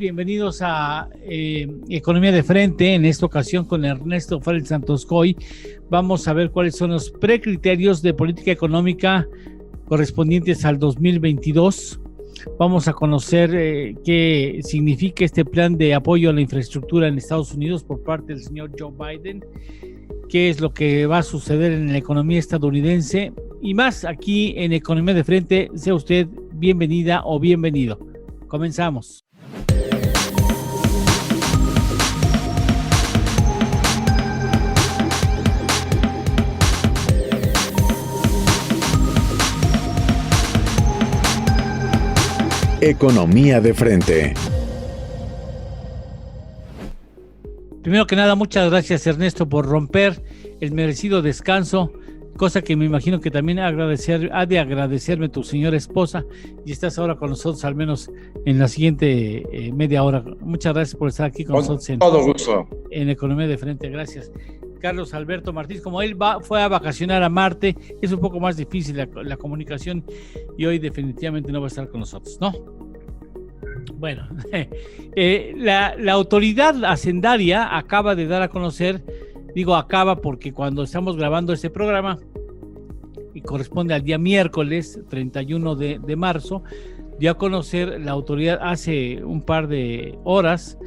Bienvenidos a Economía de Frente, en esta ocasión con Ernesto Farel Santoscoy. Vamos a ver cuáles son los precriterios de política económica correspondientes al 2022. Vamos a conocer qué significa este plan de apoyo a la infraestructura en Estados Unidos por parte del señor Joe Biden, qué es lo que va a suceder en la economía estadounidense y más aquí en Economía de Frente. Sea usted bienvenida o bienvenido. Comenzamos. Economía de Frente. Primero que nada, muchas gracias, Ernesto, por romper el merecido descanso, cosa que me imagino que también ha de agradecerme tu señora esposa, y estás ahora con nosotros al menos en la siguiente media hora. Muchas gracias por estar aquí con nosotros todo gusto. En Economía de Frente. Gracias. Carlos Alberto Martínez, como él fue a vacacionar a Marte, es un poco más difícil la comunicación y hoy definitivamente no va a estar con nosotros, ¿no? Bueno, la autoridad hacendaria acaba de dar a conocer, digo acaba porque cuando estamos grabando este programa, y corresponde al día miércoles 31 de marzo, dio a conocer la autoridad hace un par de horas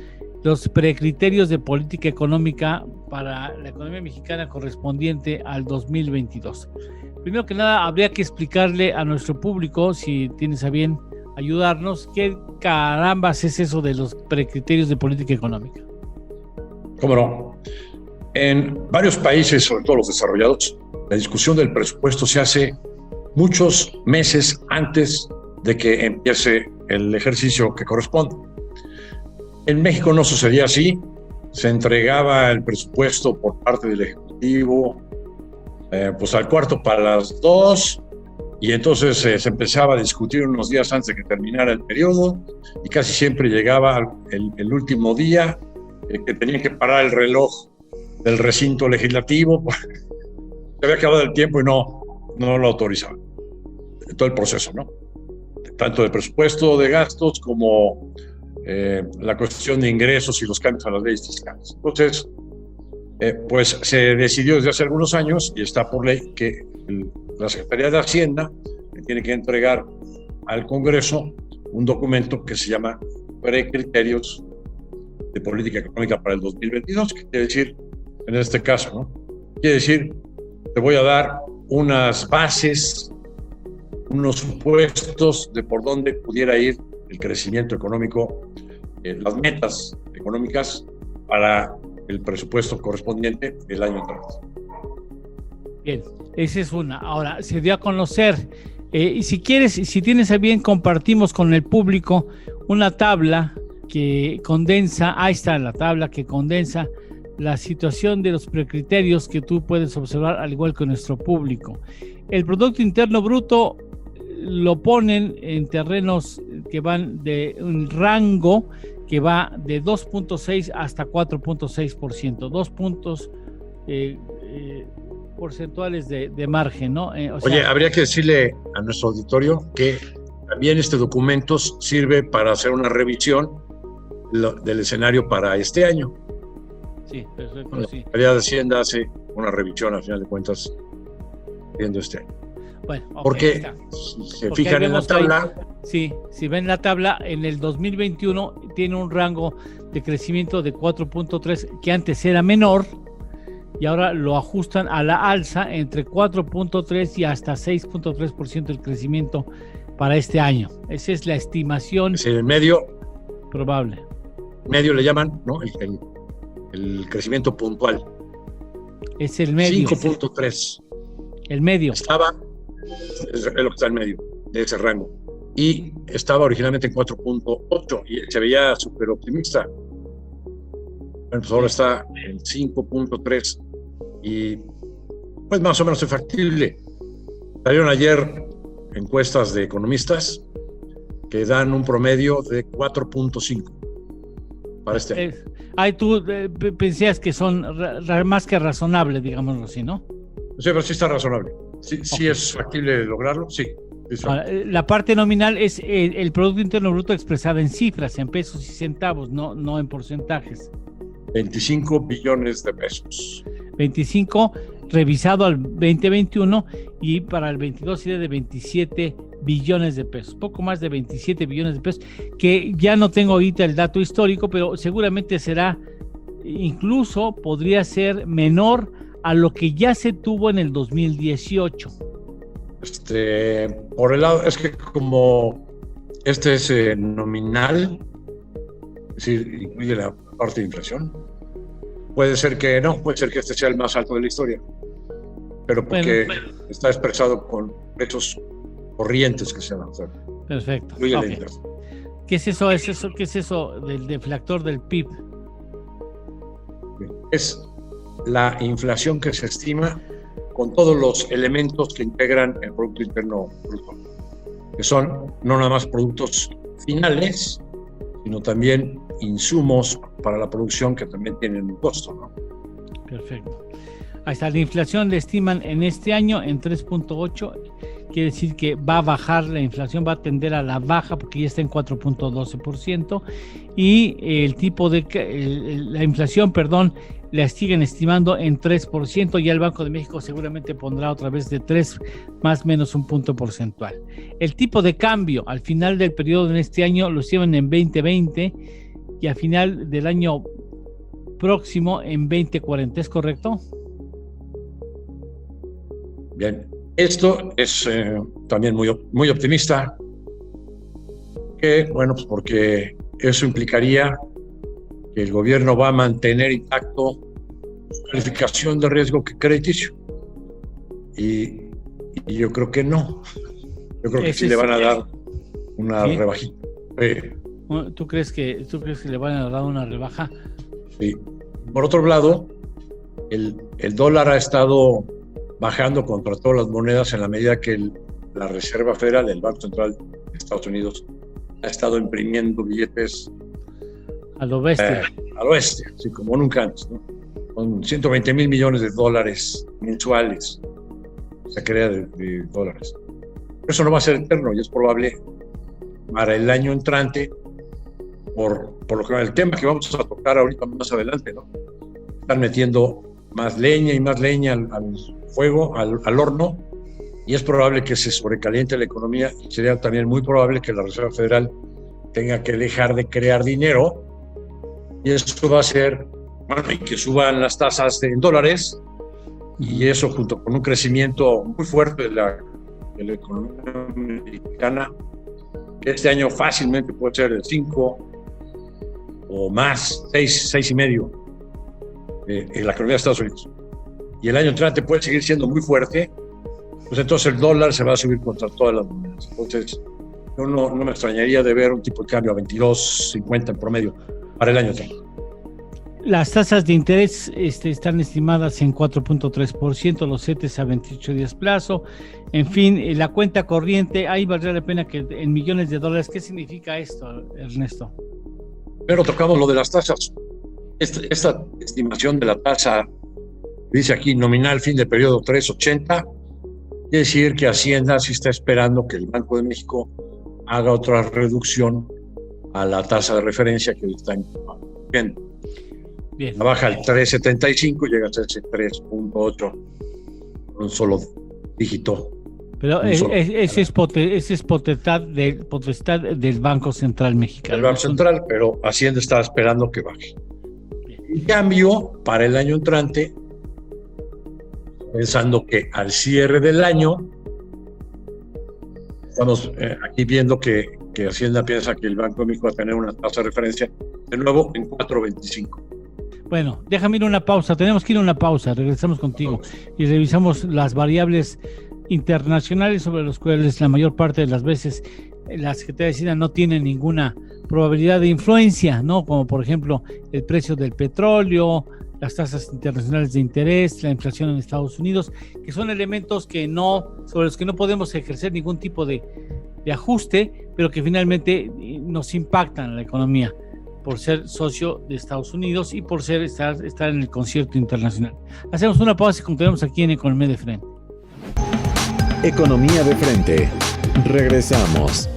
los precriterios de política económica para la economía mexicana correspondiente al 2022. Primero que nada, habría que explicarle a nuestro público, si tienes a bien ayudarnos, qué carambas es eso de los precriterios de política económica. ¿Cómo no? En varios países, sobre todo los desarrollados, la discusión del presupuesto se hace muchos meses antes de que empiece el ejercicio que corresponde. En México no sucedía así. Se entregaba el presupuesto por parte del Ejecutivo pues al cuarto para las 2, y entonces se empezaba a discutir unos días antes de que terminara el periodo, y casi siempre llegaba el último día que tenían que parar el reloj del recinto legislativo. Se había acabado el tiempo y no lo autorizaban. Todo el proceso, ¿no? Tanto del presupuesto de gastos como la cuestión de ingresos y los cambios a las leyes fiscales. Entonces, pues se decidió desde hace algunos años, y está por ley, que la Secretaría de Hacienda tiene que entregar al Congreso un documento que se llama Precriterios de Política Económica para el 2022, que quiere decir, en este caso, ¿no? Quiere decir, te voy a dar unas bases, unos supuestos de por dónde pudiera ir el crecimiento económico, las metas económicas para el presupuesto correspondiente del año entrante. Bien, esa es una. Ahora, se dio a conocer, y si quieres, si tienes a bien, compartimos con el público una tabla que condensa, ahí está la tabla que condensa la situación de los precriterios que tú puedes observar al igual que nuestro público. El Producto Interno Bruto lo ponen en terrenos que van de un rango que va de 2.6 hasta 4.6%, 2 puntos porcentuales de margen, ¿no? Oye, habría que decirle a nuestro auditorio que también este documento sirve para hacer una revisión del escenario para este año. Sí, perfecto. La Secretaría de Hacienda hace una revisión, al final de cuentas, viendo este año. Bueno, okay, porque si se fijan en la tabla. Sí, si ven la tabla, en el 2021 tiene un rango de crecimiento de 4.3, que antes era menor, y ahora lo ajustan a la alza entre 4.3 y hasta 6.3% el crecimiento para este año. Esa es la estimación. Es el medio probable. Medio le llaman, ¿no? El crecimiento puntual. Es el medio. 5.3. El medio. Estaba, es lo que está en medio de ese rango. Y estaba originalmente en 4.8 y se veía súper optimista. Bueno, pues ahora está en 5.3 y pues más o menos es factible. Salieron ayer encuestas de economistas que dan un promedio de 4.5 para este año. Tú pensías que son más que razonables, digámoslo así, ¿no? Sí, pero sí está razonable. Sí, okay. Sí es factible lograrlo, sí. La parte nominal es el Producto Interno Bruto expresado en cifras, en pesos y centavos, no en porcentajes. 25 billones de pesos. 25 revisado al 2021 y para el 22 sería de 27 billones de pesos, poco más de 27 billones de pesos, que ya no tengo ahorita el dato histórico, pero seguramente será, incluso podría ser menor a lo que ya se tuvo en el 2018. Por el lado, es que como este es nominal, es decir, incluye la parte de inflación, puede ser que no, puede ser que este sea el más alto de la historia, pero porque está expresado con precios corrientes que se llaman. Perfecto. Okay. ¿Qué es eso? ¿Qué es eso del deflactor del PIB? Es la inflación que se estima con todos los elementos que integran el Producto Interno Bruto, que son no nada más productos finales, sino también insumos para la producción que también tienen un costo, ¿no? Perfecto. Ahí está, la inflación la estiman en este año en 3.8, quiere decir que va a bajar, la inflación va a tender a la baja porque ya está en 4.12%, y el tipo de la inflación, la siguen estimando en 3%, ya el Banco de México seguramente pondrá otra vez de 3 más menos un punto porcentual. El tipo de cambio al final del periodo en este año lo estiman en 20.20 y al final del año próximo en 20.40, ¿es correcto? Bien, esto es también muy optimista, que bueno, pues porque eso implicaría que el gobierno va a mantener intacto su calificación de riesgo crediticio. Y yo creo que no. Yo creo que sí le van a dar una rebajita. ¿Tú crees que le van a dar una rebaja? Sí. Por otro lado, el dólar ha estado bajando contra todas las monedas en la medida que la Reserva Federal, el Banco Central de Estados Unidos, ha estado imprimiendo billetes a lo bestia. A lo bestia, así como nunca antes, ¿no? Con 120 mil millones de dólares mensuales se crea de dólares. Eso no va a ser eterno y es probable para el año entrante, por lo que el tema que vamos a tocar ahorita más adelante, ¿no? Están metiendo más leña y más leña al fuego, al horno, y es probable que se sobrecaliente la economía, y sería también muy probable que la Reserva Federal tenga que dejar de crear dinero, y eso va a hacer, y que suban las tasas en dólares, y eso junto con un crecimiento muy fuerte de la economía mexicana, que este año fácilmente puede ser de 5 o más, 6.5 en la economía de Estados Unidos, y el año entrante puede seguir siendo muy fuerte, pues entonces el dólar se va a subir contra todas las monedas. Entonces yo no me extrañaría de ver un tipo de cambio a 22.50 en promedio para el año entrante. Las tasas de interés están estimadas en 4.3%, los CETES a 28 días plazo. En fin, la cuenta corriente, ahí valdría la pena que en millones de dólares. ¿Qué significa esto, Ernesto? Pero tocamos lo de las tasas. Esta estimación de la tasa, dice aquí nominal fin de periodo 3.80, quiere decir que Hacienda sí está esperando que el Banco de México haga otra reducción a la tasa de referencia que está viendo. Bien. La baja al 3.75 y llega a ser 3.8, un solo dígito. Pero ese es potestad del Banco Central Mexicano. El Banco Central, pero Hacienda está esperando que baje. En cambio, para el año entrante, pensando que al cierre del año, estamos aquí viendo que Hacienda piensa que el Banco de México va a tener una tasa de referencia de nuevo en 4.25. Bueno, déjame ir a una pausa, tenemos que ir a una pausa, regresamos contigo y revisamos las variables internacionales sobre las cuales la mayor parte de las veces la Secretaría de Hacienda no tiene ninguna probabilidad de influencia, ¿no? Como por ejemplo el precio del petróleo, las tasas internacionales de interés, la inflación en Estados Unidos, que son elementos sobre los que no podemos ejercer ningún tipo de ajuste, pero que finalmente nos impactan en la economía por ser socio de Estados Unidos y por estar en el concierto internacional. Hacemos una pausa y continuamos aquí en Economía de Frente. Economía de Frente. Regresamos.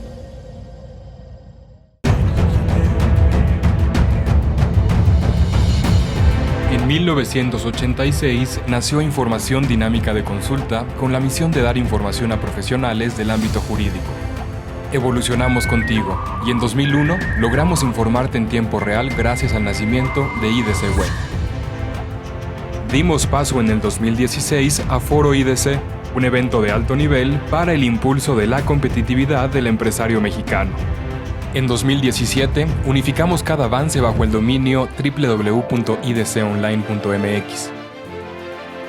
En 1986 nació Información Dinámica de Consulta con la misión de dar información a profesionales del ámbito jurídico. Evolucionamos contigo y en 2001 logramos informarte en tiempo real gracias al nacimiento de IDC Web. Dimos paso en el 2016 a Foro IDC, un evento de alto nivel para el impulso de la competitividad del empresario mexicano. En 2017, unificamos cada avance bajo el dominio www.idconline.mx.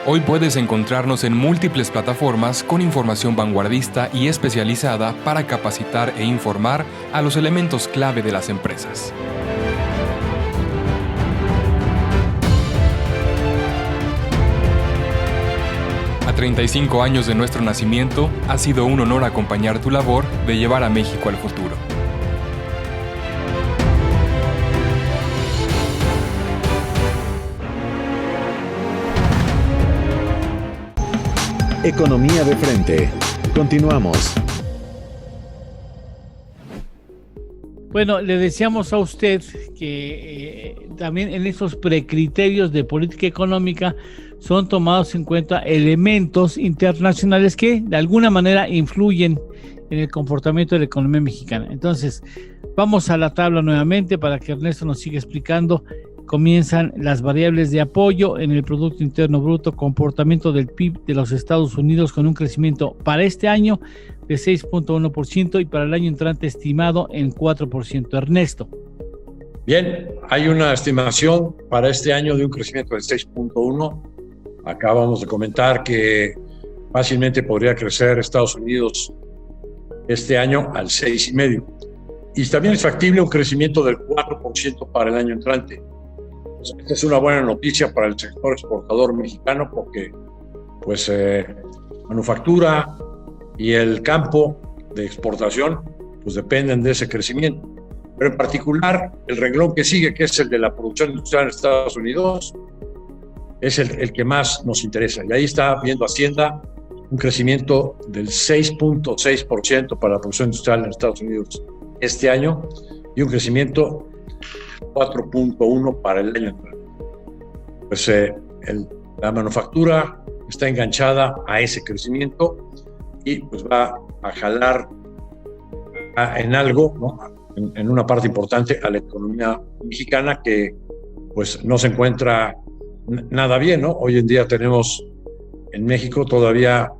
Hoy puedes encontrarnos en múltiples plataformas con información vanguardista y especializada para capacitar e informar a los elementos clave de las empresas. A 35 años de nuestro nacimiento, ha sido un honor acompañar tu labor de llevar a México al futuro. Economía de frente. Continuamos. Bueno, le decíamos a usted que también en esos precriterios de política económica son tomados en cuenta elementos internacionales que de alguna manera influyen en el comportamiento de la economía mexicana. Entonces, vamos a la tabla nuevamente para que Ernesto nos siga explicando. Comienzan las variables de apoyo en el Producto Interno Bruto, comportamiento del PIB de los Estados Unidos con un crecimiento para este año de 6.1% y para el año entrante estimado en 4%. Ernesto. Bien, hay una estimación para este año de un crecimiento de 6.1%. Acabamos de comentar que fácilmente podría crecer Estados Unidos este año al 6,5%. Y también es factible un crecimiento del 4% para el año entrante. Esta es una buena noticia para el sector exportador mexicano porque pues manufactura y el campo de exportación pues dependen de ese crecimiento. Pero en particular el renglón que sigue, que es el de la producción industrial en Estados Unidos, es el que más nos interesa. Y ahí está viendo Hacienda un crecimiento del 6.6% para la producción industrial en Estados Unidos este año y un crecimiento 4.1 para el año entrante. Pues la manufactura está enganchada a ese crecimiento y pues va a jalar en algo, ¿no? en una parte importante a la economía mexicana que pues no se encuentra nada bien, ¿no? Hoy en día tenemos en México todavía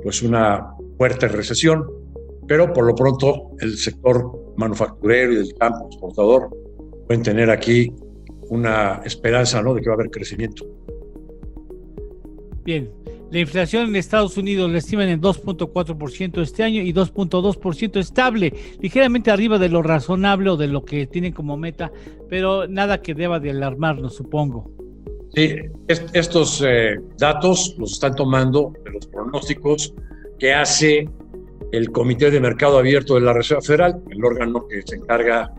pues una fuerte recesión, pero por lo pronto el sector manufacturero y el campo exportador pueden tener aquí una esperanza, ¿no?, de que va a haber crecimiento. Bien, la inflación en Estados Unidos la estiman en 2.4% este año y 2.2% estable, ligeramente arriba de lo razonable o de lo que tienen como meta, pero nada que deba de alarmarnos, supongo. Sí, estos datos los están tomando de los pronósticos que hace el Comité de Mercado Abierto de la Reserva Federal, el órgano que se encarga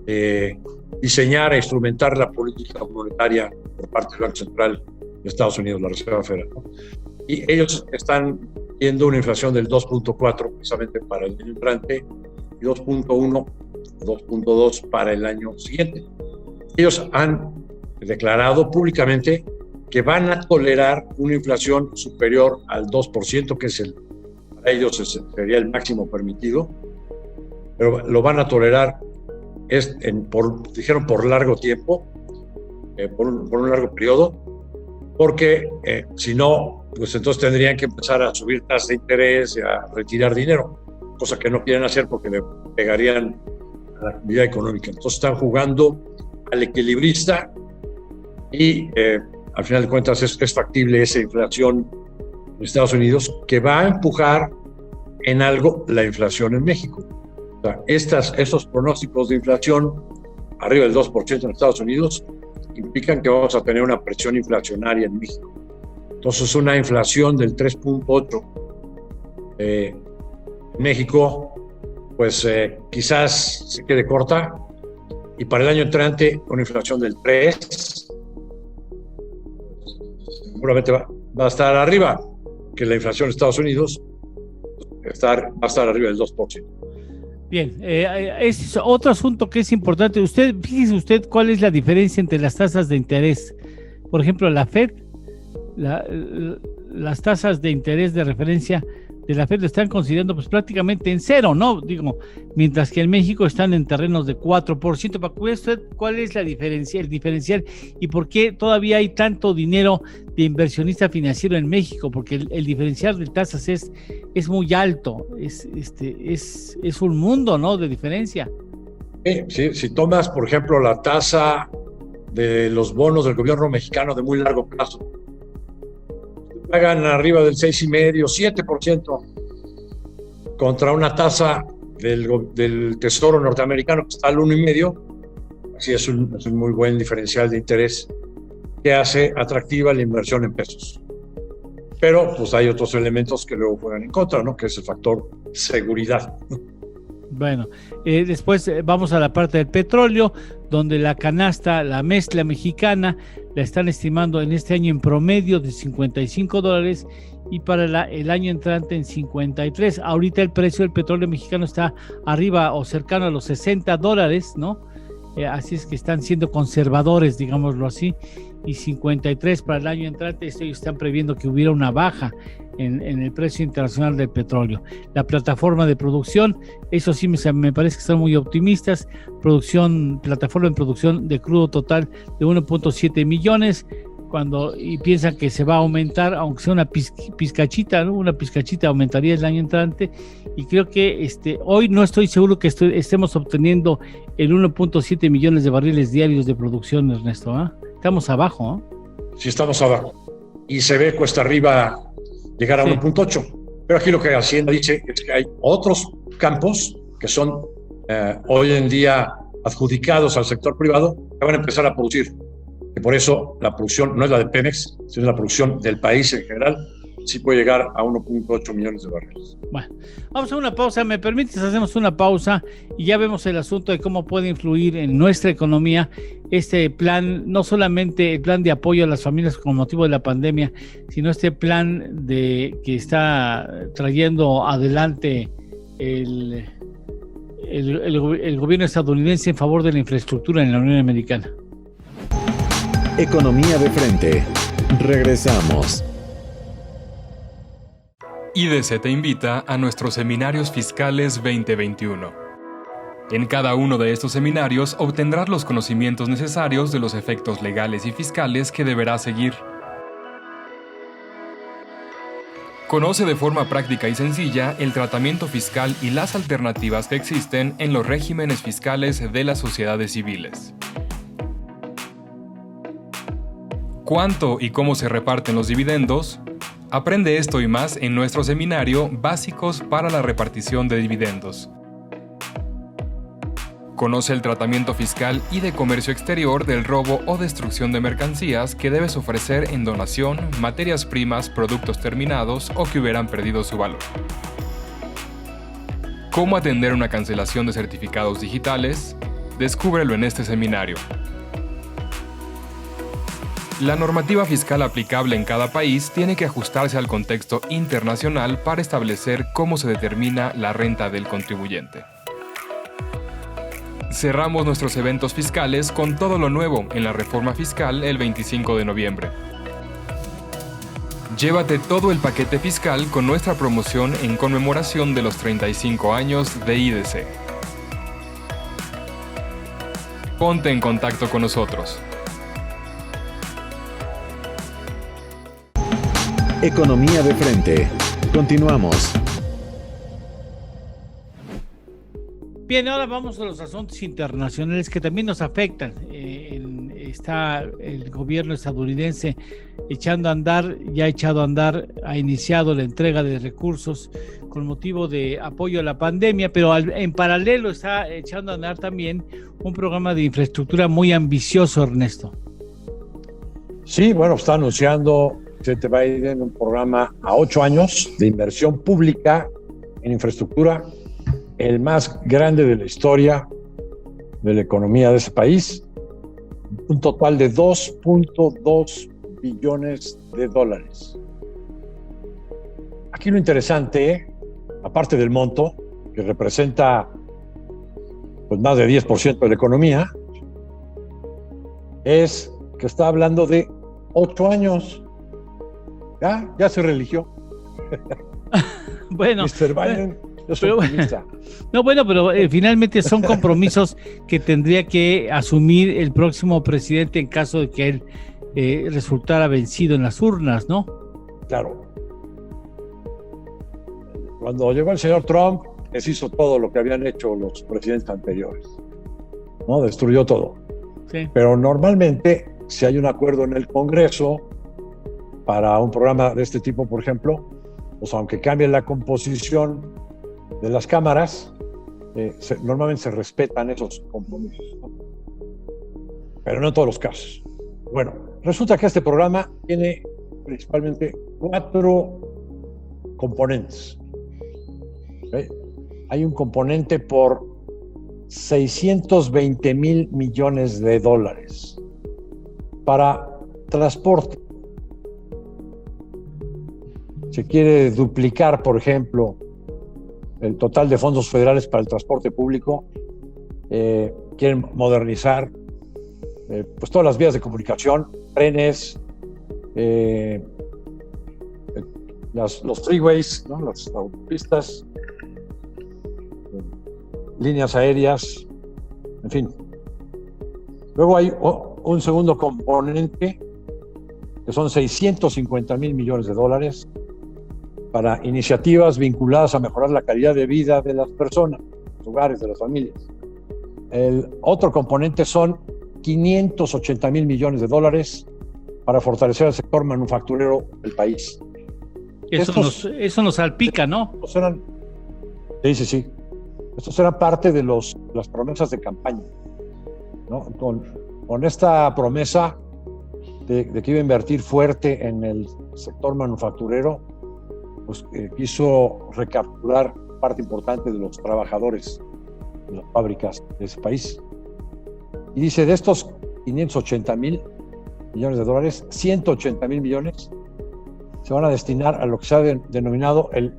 de diseñar e instrumentar la política monetaria por parte del Banco Central de Estados Unidos, la Reserva Federal, ¿no? Y ellos están viendo una inflación del 2.4 precisamente para el año entrante y 2.1, 2.2 para el año siguiente. Ellos han declarado públicamente que van a tolerar una inflación superior al 2%, que es para ellos sería el máximo permitido, pero lo van a tolerar dijeron por largo tiempo, por un largo periodo, porque si no, pues entonces tendrían que empezar a subir tasas de interés y a retirar dinero, cosa que no quieren hacer porque le pegarían a la actividad económica. Entonces están jugando al equilibrista y al final de cuentas es factible esa inflación en Estados Unidos que va a empujar en algo la inflación en México. O sea, estos pronósticos de inflación arriba del 2% en Estados Unidos implican que vamos a tener una presión inflacionaria en México. Entonces una inflación del 3.8 en México pues quizás se quede corta, y para el año entrante una inflación del 3 seguramente va a estar arriba que la inflación en Estados Unidos. va a estar arriba del 2%. Bien, es otro asunto que es importante. Fíjese usted cuál es la diferencia entre las tasas de interés. Por ejemplo, la Fed, las tasas de interés de referencia de la Fed lo están considerando pues prácticamente en cero, ¿no? Digo, mientras que en México están en terrenos de 4%. ¿Para usted cuál es el diferencial y por qué todavía hay tanto dinero de inversionista financiero en México? Porque el diferencial de tasas es muy alto, es un mundo, ¿no?, de diferencia. Sí, si tomas, por ejemplo, la tasa de los bonos del gobierno mexicano de muy largo plazo, pagan arriba del 6,5%, 7%, contra una tasa del Tesoro norteamerano que está al 1,5%. Así es un muy buen diferencial de interés que hace atractiva la inversión en pesos. Pero pues hay otros elementos que luego juegan en contra, ¿no? Que es el factor seguridad. Bueno, después vamos a la parte del petróleo, donde la canasta, la mezcla mexicana, la están estimando en este año en promedio de $55 y para el año entrante en 53. Ahorita el precio del petróleo mexicano está arriba o cercano a los $60, ¿no? Así es que están siendo conservadores, digámoslo así, y 53 para el año entrante. Ellos están previendo que hubiera una baja en el precio internacional del petróleo. La plataforma de producción, eso sí me parece que están muy optimistas. Plataforma en producción de crudo total de 1.7 millones, y piensan que se va a aumentar, aunque sea una pizcachita, ¿no? Una pizcachita aumentaría el año entrante, y creo que hoy no estoy seguro que estemos obteniendo el 1.7 millones de barriles diarios de producción, Ernesto, ¿eh? Estamos abajo, ¿eh? Sí, estamos abajo. Y se ve cuesta arriba llegar a 1.8. Pero aquí lo que Hacienda dice es que hay otros campos que son hoy en día adjudicados al sector privado que van a empezar a producir. Que por eso la producción no es la de Pemex, sino la producción del país en general, sí puede llegar a 1.8 millones de barriles. Bueno, vamos a una pausa. ¿Me permites? Hacemos una pausa y ya vemos el asunto de cómo puede influir en nuestra economía este plan, no solamente el plan de apoyo a las familias con motivo de la pandemia, sino este plan que está trayendo adelante el gobierno estadounidense en favor de la infraestructura en la Unión Americana. Economía de frente. Regresamos. IDC te invita a nuestros seminarios fiscales 2021. En cada uno de estos seminarios obtendrás los conocimientos necesarios de los efectos legales y fiscales que deberás seguir. Conoce de forma práctica y sencilla el tratamiento fiscal y las alternativas que existen en los regímenes fiscales de las sociedades civiles. ¿Cuánto y cómo se reparten los dividendos? Aprende esto y más en nuestro seminario Básicos para la repartición de dividendos. Conoce el tratamiento fiscal y de comercio exterior del robo o destrucción de mercancías que debes ofrecer en donación, materias primas, productos terminados o que hubieran perdido su valor. ¿Cómo atender una cancelación de certificados digitales? Descúbrelo en este seminario. La normativa fiscal aplicable en cada país tiene que ajustarse al contexto internacional para establecer cómo se determina la renta del contribuyente. Cerramos nuestros eventos fiscales con todo lo nuevo en la reforma fiscal el 25 de noviembre. Llévate todo el paquete fiscal con nuestra promoción en conmemoración de los 35 años de IDC. Ponte en contacto con nosotros. Economía de frente. Continuamos. Bien, ahora vamos a los asuntos internacionales que también nos afectan. Está el gobierno estadounidense ha iniciado la entrega de recursos con motivo de apoyo a la pandemia, pero en paralelo está echando a andar también un programa de infraestructura muy ambicioso, Ernesto. Sí, bueno, está anunciando Biden un programa a 8 años de inversión pública en infraestructura, el más grande de la historia de la economía de ese país, un total de $2.2 billones. Aquí lo interesante, aparte del monto, que representa pues, más de 10% de la economía, es que está hablando de 8 años. Ya se religió. Bueno, Mr. Biden, yo soy optimista. No, bueno, pero finalmente son compromisos que tendría que asumir el próximo presidente en caso de que él resultara vencido en las urnas, ¿no? Claro. Cuando llegó el señor Trump, deshizo todo lo que habían hecho los presidentes anteriores, ¿no? Destruyó todo. Sí. Pero normalmente, si hay un acuerdo en el Congreso para un programa de este tipo, por ejemplo, pues aunque cambie la composición de las cámaras, normalmente se respetan esos compromisos, ¿no? Pero no en todos los casos. Bueno, resulta que este programa tiene principalmente 4 componentes. ¿Okay? Hay un componente por 620,000 millones de dólares para transporte. Se quiere duplicar, por ejemplo, el total de fondos federales para el transporte público. Quieren modernizar pues todas las vías de comunicación, trenes, los freeways, ¿no? Las autopistas, líneas aéreas, en fin. Luego hay un segundo componente que son 650,000 millones de dólares para iniciativas vinculadas a mejorar la calidad de vida de las personas, los hogares, de las familias. El otro componente son 580,000 millones de dólares para fortalecer el sector manufacturero del país. Eso nos salpica, ¿no? Sí. Estos eran parte de las promesas de campaña, ¿no? Con esta promesa de que iba a invertir fuerte en el sector manufacturero, pues quiso recapturar parte importante de los trabajadores de las fábricas de ese país. Y dice, de estos 580,000 millones de dólares, 180,000 millones se van a destinar a lo que se ha denominado el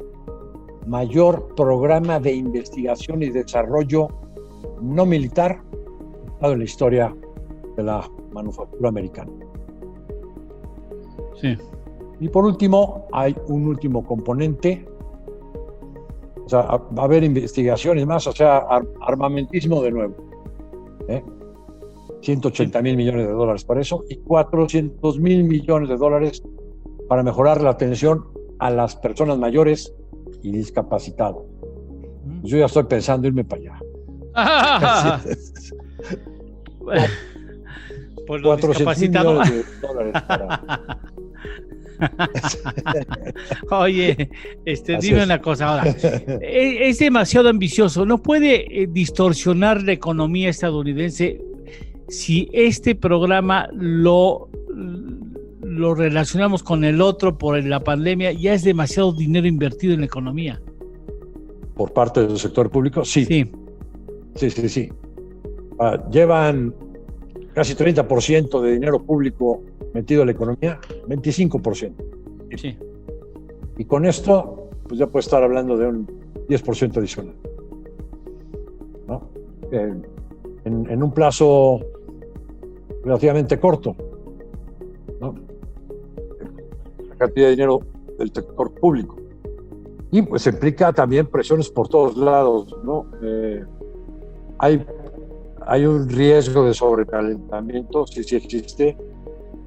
mayor programa de investigación y desarrollo no militar en la historia de la manufactura americana. Sí. Y por último, hay un último componente, o sea, va a haber investigaciones más, o sea, armamentismo de nuevo. 180,000 millones de dólares para eso y 400,000 millones de dólares para mejorar la atención a las personas mayores y discapacitados. Pues yo ya estoy pensando irme para allá. Por los 400,000 millones de dólares para... Oye, dime una cosa ahora. Es demasiado ambicioso. ¿No puede distorsionar la economía estadounidense si este programa lo relacionamos con el otro por la pandemia? Ya es demasiado dinero invertido en la economía. ¿Por parte del sector público? Sí. Sí. Llevan casi 30% de dinero público metido en la economía, 25%. Sí. Y con esto, pues ya puede estar hablando de un 10% adicional, ¿no? En un plazo relativamente corto, ¿no? La cantidad de dinero del sector público. Y pues implica también presiones por todos lados, ¿no? Hay un riesgo de sobrecalentamiento, sí existe.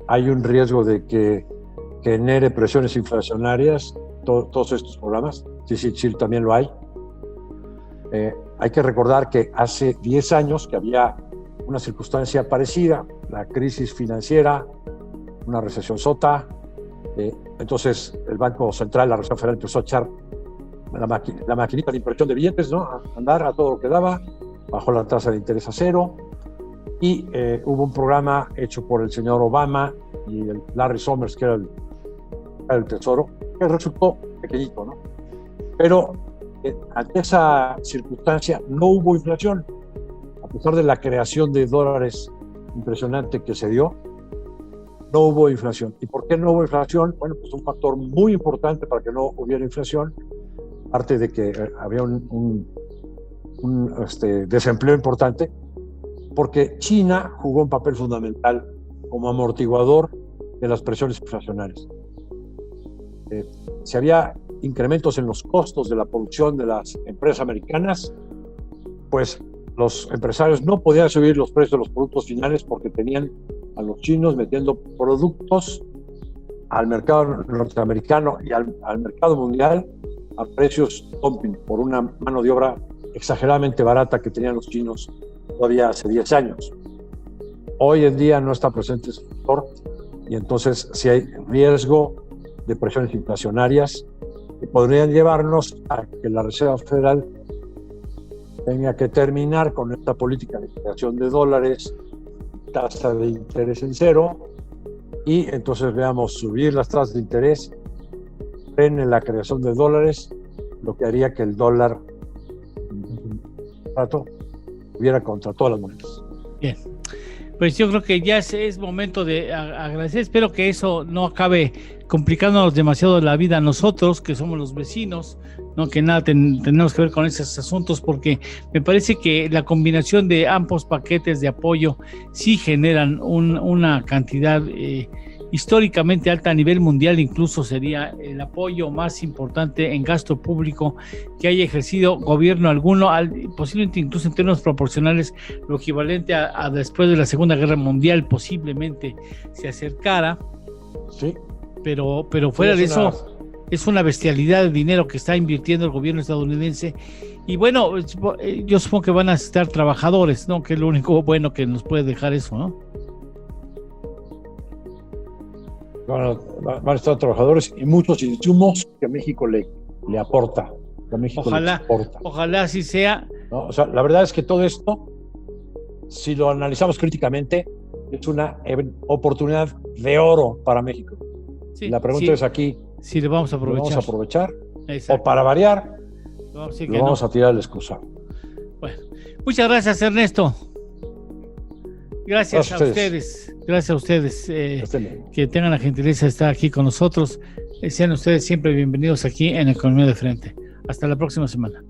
Hay un riesgo de que genere presiones inflacionarias, todos estos programas. Sí, también lo hay. Hay que recordar que hace 10 años que había una circunstancia parecida, la crisis financiera, una recesión sota. Entonces el Banco Central, la Reserva Federal, empezó a echar la maquinita de impresión de billetes, ¿no? A andar a todo lo que daba, bajó la tasa de interés a cero. Y hubo un programa hecho por el señor Obama y el Larry Summers, que era el Tesoro, que resultó pequeñito, ¿no? Pero ante esa circunstancia no hubo inflación, a pesar de la creación de dólares impresionante que se dio, no hubo inflación. ¿Y por qué no hubo inflación? Bueno, pues un factor muy importante para que no hubiera inflación aparte de que había un desempleo importante, porque China jugó un papel fundamental como amortiguador de las presiones inflacionarias. Si había incrementos en los costos de la producción de las empresas americanas, pues los empresarios no podían subir los precios de los productos finales porque tenían a los chinos metiendo productos al mercado norteamericano y al mercado mundial a precios dumping por una mano de obra exageradamente barata que tenían los chinos todavía hace 10 años. Hoy en día no está presente ese sector y entonces sí hay riesgo de presiones inflacionarias que podrían llevarnos a que la Reserva Federal tenga que terminar con esta política de creación de dólares, tasa de interés en cero, y entonces veamos subir las tasas de interés, frene la creación de dólares, lo que haría que el dólar hubiera contra todas las monedas. Bien, pues yo creo que ya es momento de agradecer. Espero que eso no acabe complicándonos demasiado la vida a nosotros, que somos los vecinos, no que nada tenemos que ver con esos asuntos, porque me parece que la combinación de ambos paquetes de apoyo sí generan una cantidad históricamente alta a nivel mundial. Incluso sería el apoyo más importante en gasto público que haya ejercido gobierno alguno, posiblemente incluso en términos proporcionales lo equivalente a después de la Segunda Guerra Mundial, posiblemente se acercara. Sí. Pero fuera de eso, es una bestialidad de dinero que está invirtiendo el gobierno estadounidense. Y bueno, yo supongo que van a necesitar trabajadores, ¿no? Que es lo único bueno que nos puede dejar eso, ¿no? Van a estar trabajadores y muchos insumos que México le aporta. Que México ojalá así sea. ¿No? O sea, la verdad es que todo esto, si lo analizamos críticamente, es una oportunidad de oro para México. Sí, la pregunta es aquí, si lo vamos a aprovechar. ¿Lo vamos a aprovechar? O para variar, lo vamos a tirar al excusado. Bueno, muchas gracias, Ernesto. Gracias a ustedes. Gracias a ustedes que tengan la gentileza de estar aquí con nosotros. Sean ustedes siempre bienvenidos aquí en Economía de Frente. Hasta la próxima semana.